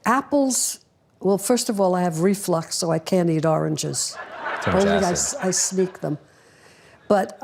Apples, well, first of all, I have reflux, so I can't eat oranges. Only I sneak them. But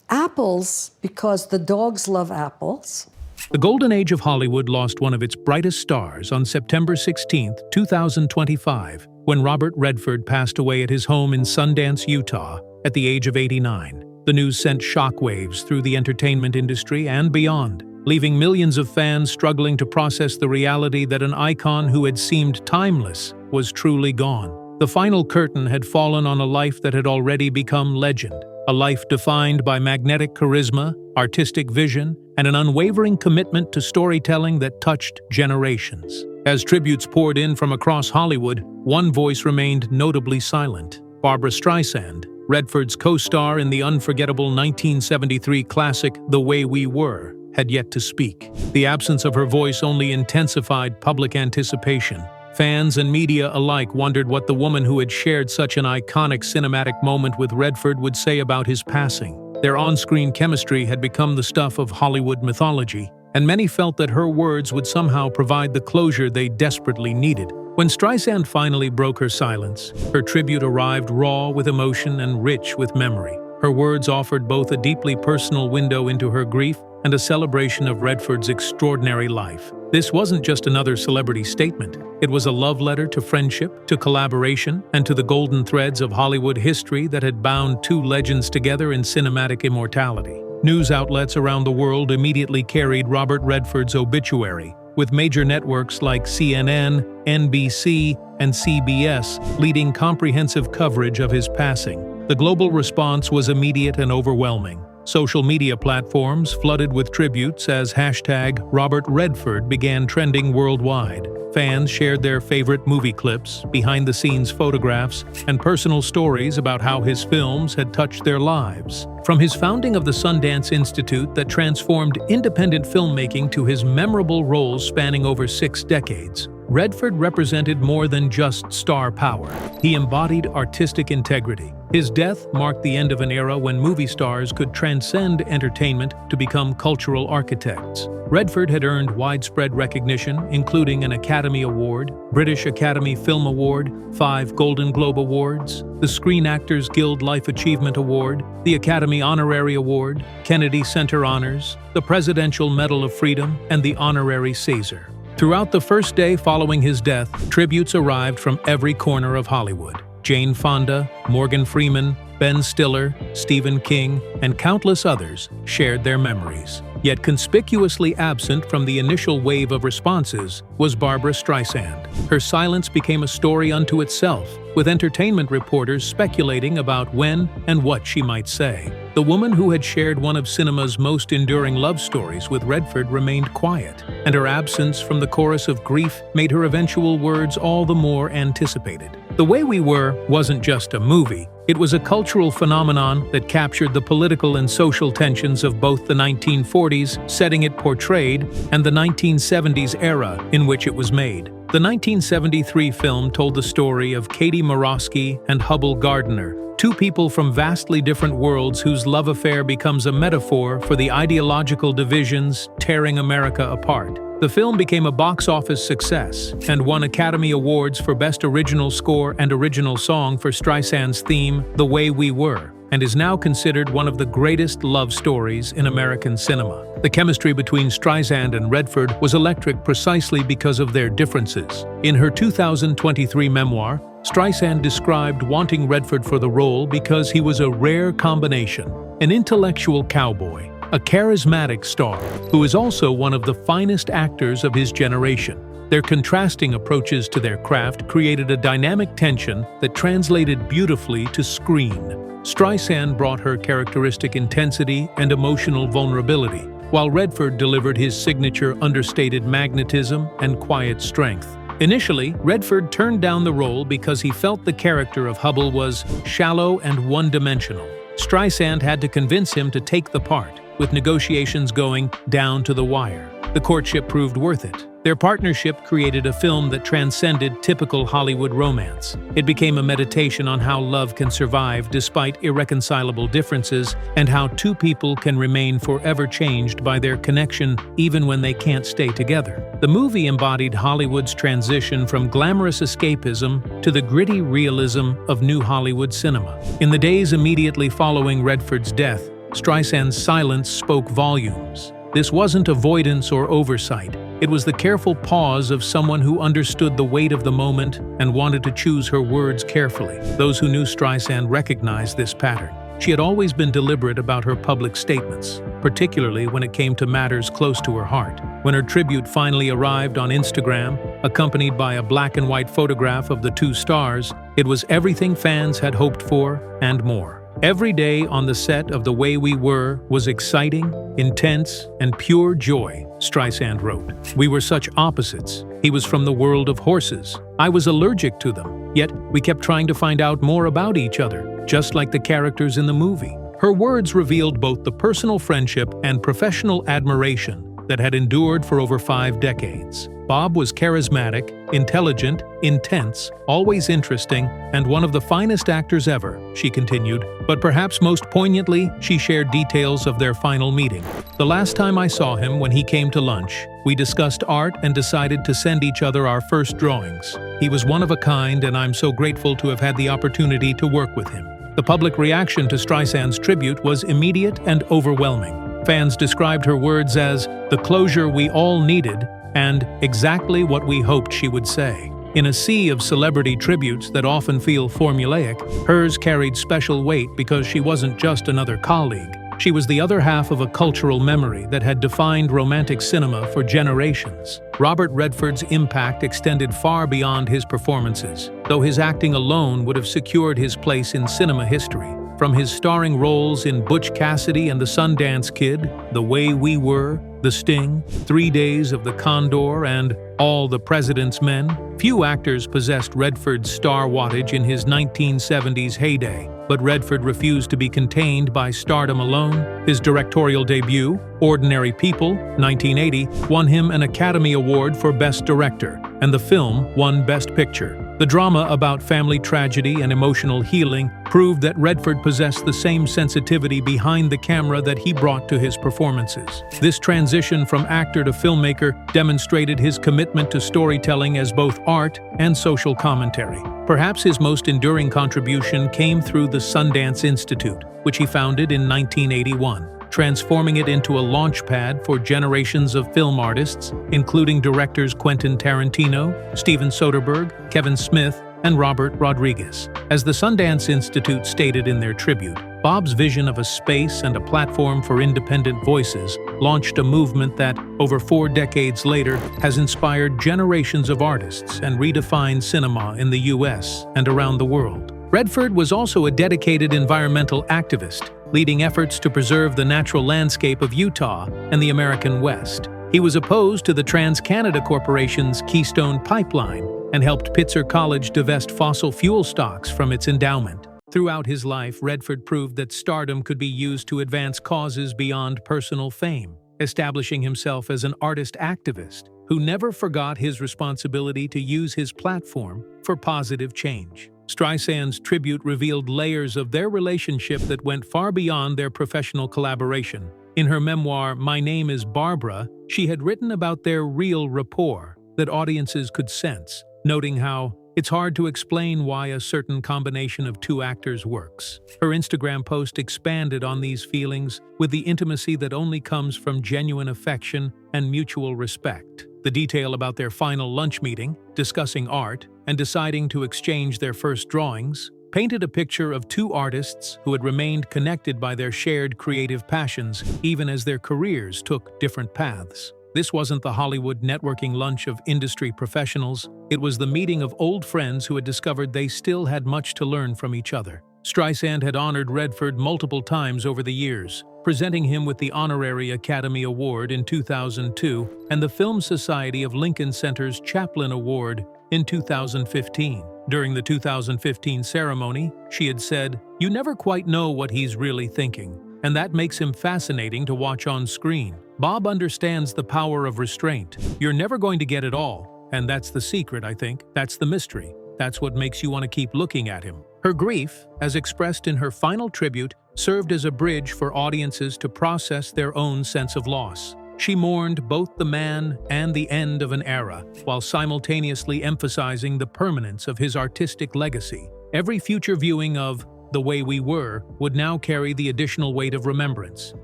apples, because the dogs love apples. The golden age of Hollywood lost one of its brightest stars on September 16, 2025, when Robert Redford passed away at his home in Sundance, Utah, at the age of 89. The news sent shockwaves through the entertainment industry and beyond, leaving millions of fans struggling to process the reality that an icon who had seemed timeless was truly gone. The final curtain had fallen on a life that had already become legend, a life defined by magnetic charisma, artistic vision, and an unwavering commitment to storytelling that touched generations. As tributes poured in from across Hollywood, one voice remained notably silent. Barbra Streisand, Redford's co-star in the unforgettable 1973 classic The Way We Were, had yet to speak. The absence of her voice only intensified public anticipation. Fans and media alike wondered what the woman who had shared such an iconic cinematic moment with Redford would say about his passing. Their on-screen chemistry had become the stuff of Hollywood mythology, and many felt that her words would somehow provide the closure they desperately needed. When Streisand finally broke her silence, her tribute arrived raw with emotion and rich with memory. Her words offered both a deeply personal window into her grief and a celebration of Redford's extraordinary life. This wasn't just another celebrity statement. It was a love letter to friendship, to collaboration, and to the golden threads of Hollywood history that had bound two legends together in cinematic immortality. News outlets around the world immediately carried Robert Redford's obituary, with major networks like CNN, NBC, and CBS leading comprehensive coverage of his passing. The global response was immediate and overwhelming. Social media platforms flooded with tributes as #RobertRedford began trending worldwide. Fans shared their favorite movie clips, behind-the-scenes photographs, and personal stories about how his films had touched their lives. From his founding of the Sundance Institute that transformed independent filmmaking to his memorable roles spanning over 6 decades, Redford represented more than just star power. He embodied artistic integrity. His death marked the end of an era when movie stars could transcend entertainment to become cultural architects. Redford had earned widespread recognition, including an Academy Award, British Academy Film Award, 5 Golden Globe Awards, the Screen Actors Guild Life Achievement Award, the Academy Honorary Award, Kennedy Center Honors, the Presidential Medal of Freedom, and the Honorary Caesar. Throughout the first day following his death, tributes arrived from every corner of Hollywood. Jane Fonda, Morgan Freeman, Ben Stiller, Stephen King, and countless others shared their memories. Yet conspicuously absent from the initial wave of responses was Barbra Streisand. Her silence became a story unto itself, with entertainment reporters speculating about when and what she might say. The woman who had shared one of cinema's most enduring love stories with Redford remained quiet, and her absence from the chorus of grief made her eventual words all the more anticipated. The Way We Were wasn't just a movie. It was a cultural phenomenon that captured the political and social tensions of both the 1940s, setting it portrayed, and the 1970s era in which it was made. The 1973 film told the story of Katie Morosky and Hubbell Gardiner, two people from vastly different worlds whose love affair becomes a metaphor for the ideological divisions tearing America apart. The film became a box office success and won Academy Awards for Best Original Score and Original Song for Streisand's theme, The Way We Were, and is now considered one of the greatest love stories in American cinema. The chemistry between Streisand and Redford was electric precisely because of their differences. In her 2023 memoir, Streisand described wanting Redford for the role because he was a rare combination, an intellectual cowboy, a charismatic star, who is also one of the finest actors of his generation. Their contrasting approaches to their craft created a dynamic tension that translated beautifully to screen. Streisand brought her characteristic intensity and emotional vulnerability, while Redford delivered his signature understated magnetism and quiet strength. Initially, Redford turned down the role because he felt the character of Hubbell was shallow and one-dimensional. Streisand had to convince him to take the part, with negotiations going down to the wire. The courtship proved worth it, Their partnership created a film that transcended typical Hollywood romance. It became a meditation on how love can survive despite irreconcilable differences and how two people can remain forever changed by their connection even when they can't stay together. The movie embodied Hollywood's transition from glamorous escapism to the gritty realism of new Hollywood cinema. In the days immediately following Redford's death, Streisand's silence spoke volumes. This wasn't avoidance or oversight. It was the careful pause of someone who understood the weight of the moment and wanted to choose her words carefully. Those who knew Streisand recognized this pattern. She had always been deliberate about her public statements, particularly when it came to matters close to her heart. When her tribute finally arrived on Instagram, accompanied by a black and white photograph of the two stars, it was everything fans had hoped for and more. Every day on the set of The Way We Were was exciting, intense, and pure joy, Streisand wrote. We were such opposites. He was from the world of horses. I was allergic to them. Yet, we kept trying to find out more about each other, just like the characters in the movie. Her words revealed both the personal friendship and professional admiration that had endured for over 5 decades. Bob was charismatic, intelligent, intense, always interesting, and one of the finest actors ever, she continued. But perhaps most poignantly, she shared details of their final meeting. The last time I saw him, when he came to lunch, we discussed art and decided to send each other our first drawings. He was one of a kind, and I'm so grateful to have had the opportunity to work with him. The public reaction to Streisand's tribute was immediate and overwhelming. Fans described her words as the closure we all needed and exactly what we hoped she would say. In a sea of celebrity tributes that often feel formulaic, hers carried special weight because she wasn't just another colleague. She was the other half of a cultural memory that had defined romantic cinema for generations. Robert Redford's impact extended far beyond his performances, though his acting alone would have secured his place in cinema history. From his starring roles in Butch Cassidy and the Sundance Kid, The Way We Were, The Sting, 3 Days of the Condor, and All the President's Men, few actors possessed Redford's star wattage in his 1970s heyday. But Redford refused to be contained by stardom alone. His directorial debut, Ordinary People, 1980, won him an Academy Award for Best Director, and the film won Best Picture. The drama about family tragedy and emotional healing proved that Redford possessed the same sensitivity behind the camera that he brought to his performances. This transition from actor to filmmaker demonstrated his commitment to storytelling as both art and social commentary. Perhaps his most enduring contribution came through the Sundance Institute, which he founded in 1981. Transforming it into a launchpad for generations of film artists, including directors Quentin Tarantino, Steven Soderbergh, Kevin Smith, and Robert Rodriguez. As the Sundance Institute stated in their tribute, Bob's vision of a space and a platform for independent voices launched a movement that, over 4 decades later, has inspired generations of artists and redefined cinema in the US and around the world. Redford was also a dedicated environmental activist, leading efforts to preserve the natural landscape of Utah and the American West. He was opposed to the TransCanada Corporation's Keystone Pipeline and helped Pitzer College divest fossil fuel stocks from its endowment. Throughout his life, Redford proved that stardom could be used to advance causes beyond personal fame, establishing himself as an artist activist who never forgot his responsibility to use his platform for positive change. Streisand's tribute revealed layers of their relationship that went far beyond their professional collaboration. In her memoir, My Name is Barbra, she had written about their real rapport that audiences could sense, noting how it's hard to explain why a certain combination of two actors works. Her Instagram post expanded on these feelings with the intimacy that only comes from genuine affection and mutual respect. The detail about their final lunch meeting, discussing art, and deciding to exchange their first drawings painted a picture of two artists who had remained connected by their shared creative passions even as their careers took different paths. This wasn't the Hollywood networking lunch of industry professionals. It was the meeting of old friends who had discovered they still had much to learn from each other. Streisand had honored Redford multiple times over the years, presenting him with the Honorary Academy Award in 2002 and the Film Society of Lincoln Center's Chaplin Award in 2015. During the 2015 ceremony, she had said, "You never quite know what he's really thinking, and that makes him fascinating to watch on screen. Bob understands the power of restraint. You're never going to get it all, and that's the secret, I think. That's the mystery. That's what makes you want to keep looking at him. Her grief, as expressed in her final tribute, served as a bridge for audiences to process their own sense of loss. She mourned both the man and the end of an era, while simultaneously emphasizing the permanence of his artistic legacy. Every future viewing of The Way We Were would now carry the additional weight of remembrance,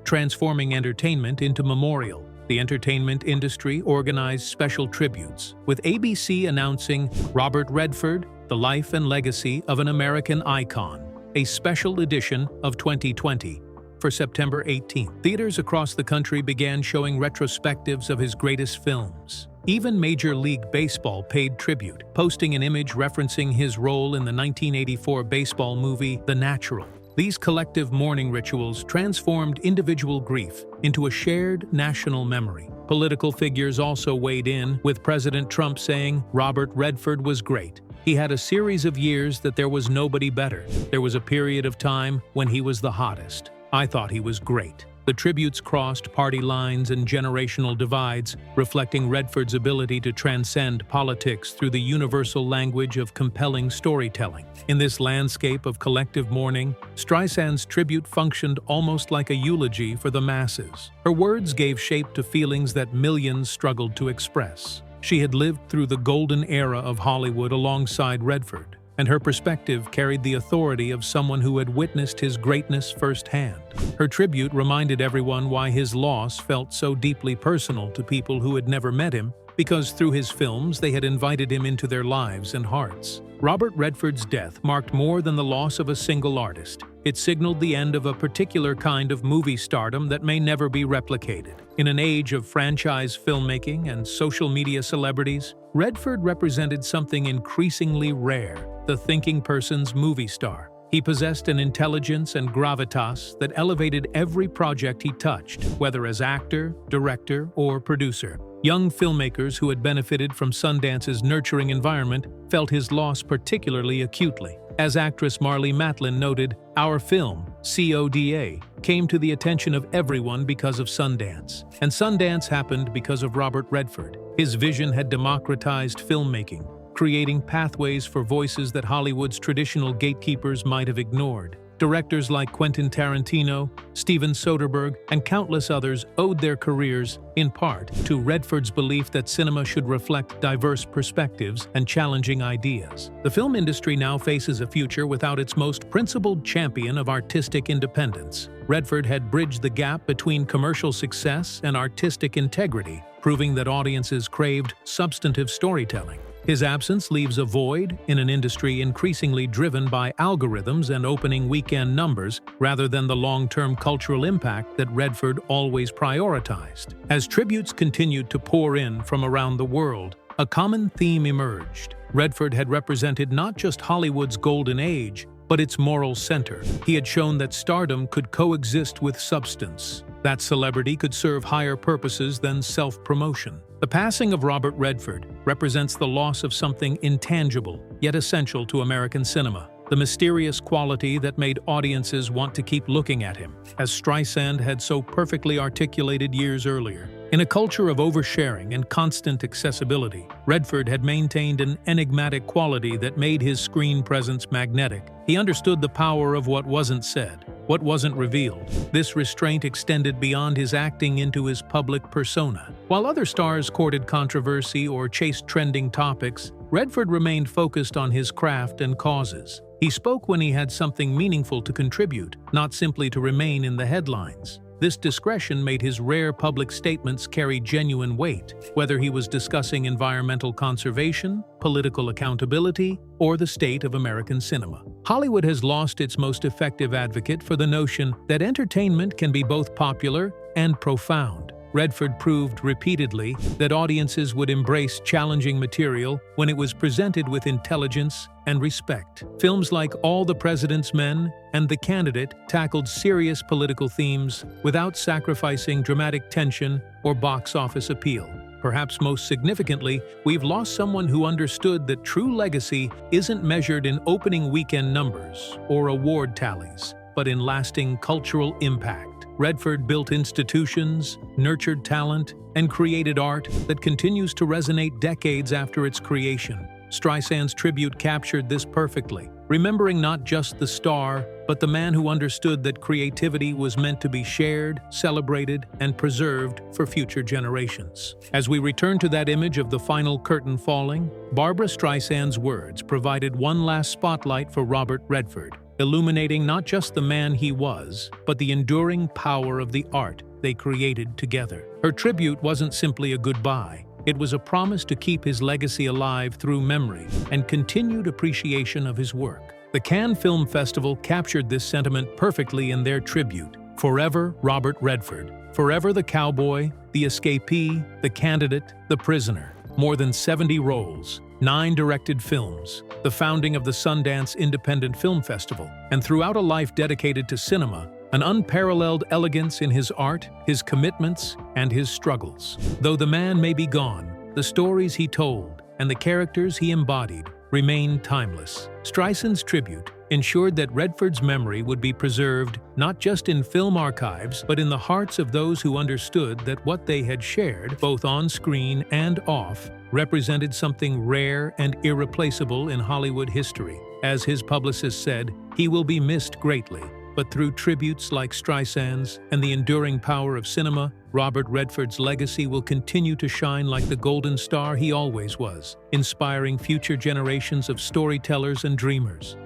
transforming entertainment into memorial. The entertainment industry organized special tributes, with ABC announcing Robert Redford, The Life and Legacy of an American Icon, a special edition of 2020. For September 18th, theaters across the country began showing retrospectives of his greatest films. Even Major League Baseball paid tribute, posting an image referencing his role in the 1984 baseball movie The Natural. These collective mourning rituals transformed individual grief into a shared national memory. Political figures also weighed in, with President Trump saying Robert Redford was great. He had a series of years that there was nobody better. There was a period of time when he was the hottest. I thought he was great. The tributes crossed party lines and generational divides, reflecting Redford's ability to transcend politics through the universal language of compelling storytelling. In this landscape of collective mourning, Streisand's tribute functioned almost like a eulogy for the masses. Her words gave shape to feelings that millions struggled to express. She had lived through the golden era of Hollywood alongside Redford, and her perspective carried the authority of someone who had witnessed his greatness firsthand. Her tribute reminded everyone why his loss felt so deeply personal to people who had never met him, because through his films they had invited him into their lives and hearts. Robert Redford's death marked more than the loss of a single artist. It signaled the end of a particular kind of movie stardom that may never be replicated. In an age of franchise filmmaking and social media celebrities, Redford represented something increasingly rare: the thinking person's movie star. He possessed an intelligence and gravitas that elevated every project he touched, whether as actor, director, or producer. Young filmmakers who had benefited from Sundance's nurturing environment felt his loss particularly acutely. As actress Marlee Matlin noted, "Our film, CODA, came to the attention of everyone because of Sundance. And Sundance happened because of Robert Redford. His vision had democratized filmmaking, creating pathways for voices that Hollywood's traditional gatekeepers might have ignored. Directors like Quentin Tarantino, Steven Soderbergh, and countless others owed their careers, in part, to Redford's belief that cinema should reflect diverse perspectives and challenging ideas. The film industry now faces a future without its most principled champion of artistic independence. Redford had bridged the gap between commercial success and artistic integrity, proving that audiences craved substantive storytelling. His absence leaves a void in an industry increasingly driven by algorithms and opening weekend numbers rather than the long-term cultural impact that Redford always prioritized. As tributes continued to pour in from around the world, a common theme emerged. Redford had represented not just Hollywood's golden age, but its moral center. He had shown that stardom could coexist with substance, that celebrity could serve higher purposes than self-promotion. The passing of Robert Redford represents the loss of something intangible, yet essential to American cinema, the mysterious quality that made audiences want to keep looking at him, as Streisand had so perfectly articulated years earlier. In a culture of oversharing and constant accessibility, Redford had maintained an enigmatic quality that made his screen presence magnetic. He understood the power of what wasn't said, what wasn't revealed. This restraint extended beyond his acting into his public persona. While other stars courted controversy or chased trending topics, Redford remained focused on his craft and causes. He spoke when he had something meaningful to contribute, not simply to remain in the headlines. This discretion made his rare public statements carry genuine weight, whether he was discussing environmental conservation, political accountability, or the state of American cinema. Hollywood has lost its most effective advocate for the notion that entertainment can be both popular and profound. Redford proved repeatedly that audiences would embrace challenging material when it was presented with intelligence and respect. Films like All the President's Men and The Candidate tackled serious political themes without sacrificing dramatic tension or box office appeal. Perhaps most significantly, we've lost someone who understood that true legacy isn't measured in opening weekend numbers or award tallies, but in lasting cultural impact. Redford built institutions, nurtured talent, and created art that continues to resonate decades after its creation. Streisand's tribute captured this perfectly, remembering not just the star, but the man who understood that creativity was meant to be shared, celebrated, and preserved for future generations. As we return to that image of the final curtain falling, Barbra Streisand's words provided one last spotlight for Robert Redford, illuminating not just the man he was, but the enduring power of the art they created together. Her tribute wasn't simply a goodbye. It was a promise to keep his legacy alive through memory and continued appreciation of his work. The Cannes Film Festival captured this sentiment perfectly in their tribute. Forever Robert Redford. Forever the cowboy, the escapee, the candidate, the prisoner. More than 70 roles, 9 directed films, the founding of the Sundance Independent Film Festival, and throughout a life dedicated to cinema, an unparalleled elegance in his art, his commitments, and his struggles. Though the man may be gone, the stories he told and the characters he embodied remain timeless. Streisand's tribute ensured that Redford's memory would be preserved not just in film archives, but in the hearts of those who understood that what they had shared, both on screen and off, represented something rare and irreplaceable in Hollywood history. As his publicist said, he will be missed greatly. But through tributes like Streisand's and the enduring power of cinema, Robert Redford's legacy will continue to shine like the golden star he always was, inspiring future generations of storytellers and dreamers.